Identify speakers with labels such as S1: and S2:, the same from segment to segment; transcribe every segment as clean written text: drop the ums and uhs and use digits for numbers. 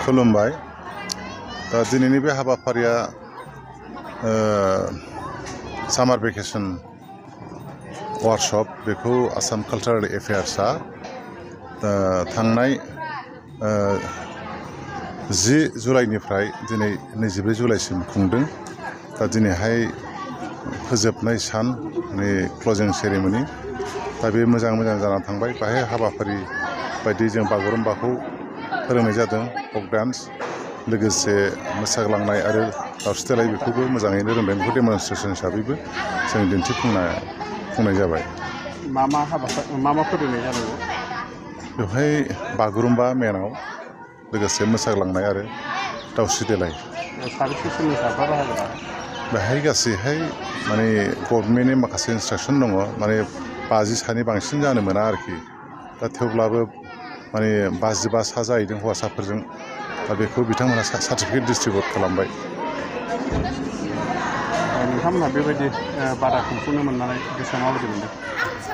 S1: खुलुमबाय। दा दिनैनि बे हाबाफारिया सामार भेकेसन वार्कशप बेखौ आसाम कालचारेल एफेयार्सआ थांनाय 10 जुलाइनिफ्राय दिनै 24 जुलाइसिम खुंदों। दा दिनैहाय फोजोबनाय सान माने क्लजिं सेरेमनि। दा बे मोजां जानानै थांबाय। बाहाय हाबाफारि बायदि जों बागुरुम्बाखौ फोरोंनाय जादों, फक डान्स, लोगोसे मोसाग्लांनाय आरो दावस्रि देलाय बेखौबो मोजाङैनो रोंदों। बेखौ डेमनस्ट्रेसन हिसाबैबो जों दिन्थिफुंनाय जाबाय।
S2: मा फोरोंनाय जादों?
S1: बेवहाय बागुरुम्बा मेनाव, लोगोसे मोसाग्लांनाय आरो दावस्रि देलाय।
S2: साबेसे सोलोंसाफ्रा बाहागो लादों? बेहाय
S1: गासैहाय माने गभर्नमेन्टनि माखासे इन्सट्राकसन दङ, माने 50 सानि बांसिन जानो मोना आरोखि। दा थेवब्लाबो माने 55 सा जाहैदों हौवासाफोरजों। दा बेखौ बिथांमोनहा सार्टिफिकेट डिस्ट्रिबिउट खालामबाय।
S2: नोंथांमोनहा बेबायदि बादा खुंफुंनो मोननानै गोसोआव माबायदि मोनदों?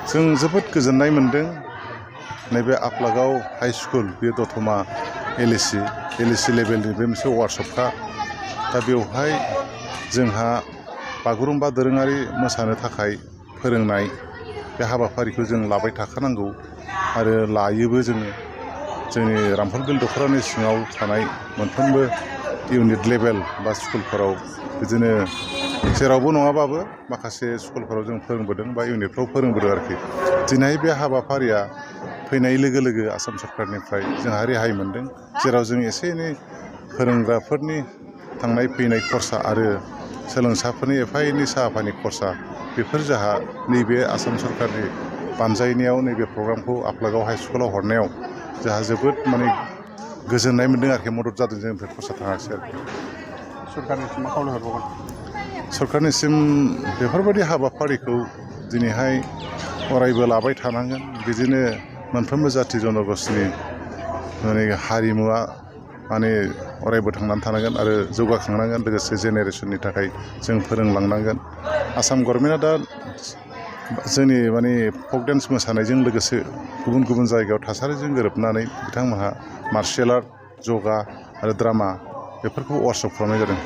S1: जों जोबोद गोजोननाय मोन्दों। नैबे आफलागाव हाइ स्कुल, बे दतमा एलएसि लेभेलनि बे मोनसे वार्कशपखा। दा बेवहाय जोंहा बागुरुम्बा दोरोङारि मोसानो थाखाय फोरोंनाय बे हाबाफारिखौ जों लाबाय थाखानांगौ आरो लायोबो जोङो। जोंनि रामफलबिल दख'रानि सिङाव थानाय मोनफ्रोमबो इउनिट लेभेल बा स्कुलफोराव बिदिनो जेरावबो नङाबाबो माखासे स्कुलफोराव जों फोरोंबोदों बा इउनिटफ्राव फोरोंबोदों आरोखि। दिनै बे हाबाफारिया फैनाय लोगो लोगो आसाम सरकारनिफ्राय जोंहा रेहाय मोन्दों, जेराव जों एसे एनै फोरोंग्राफोरनि थांनाय फैनाय खरसा आरो सोलोंसाफोरनि एफा एनै साहा पानि खरसा, बेफोर जोंहा नैबे आसाम सरकारनि बानजायनायाव नैबे प्रग्रामखौ आफलागाव हाइ स्कुलाव हरनायाव जोंहा जोबोद माने गोजोननाय मोन्दों आरोखि। मदद जादों, जोंनिफ्राय खरसा थाङाखिसै आरोखि।
S2: सरकारनिसिम मा खावलायहरबावगोन?
S1: सरकारनिसिम बेफोरबायदि हाबाफारिखौ दिनैहाय अरायबो लाबाय थानांगोन। बिदिनो मोनफ्रोमबो जाथि जन'गोष्ठीनि माने हारिमुवा माने अरायबो थांनानै थानांगोन आरो जौगाखांनांगोन। लोगोसे जेनेरेसननि थाखाय जों फोरोंलांनांगोन। आसाम गभर्नमेन्टआ दा जोंनि माने फक डान्स मोसानायजों लोगोसे गुबुन जायगायाव थासारिजों गोरोबनानै बिथांमोनहा मार्शियेल आर्ट, जगा आरो ड्रामा बेफोरखौ वार्कशप खालामनाय जादों।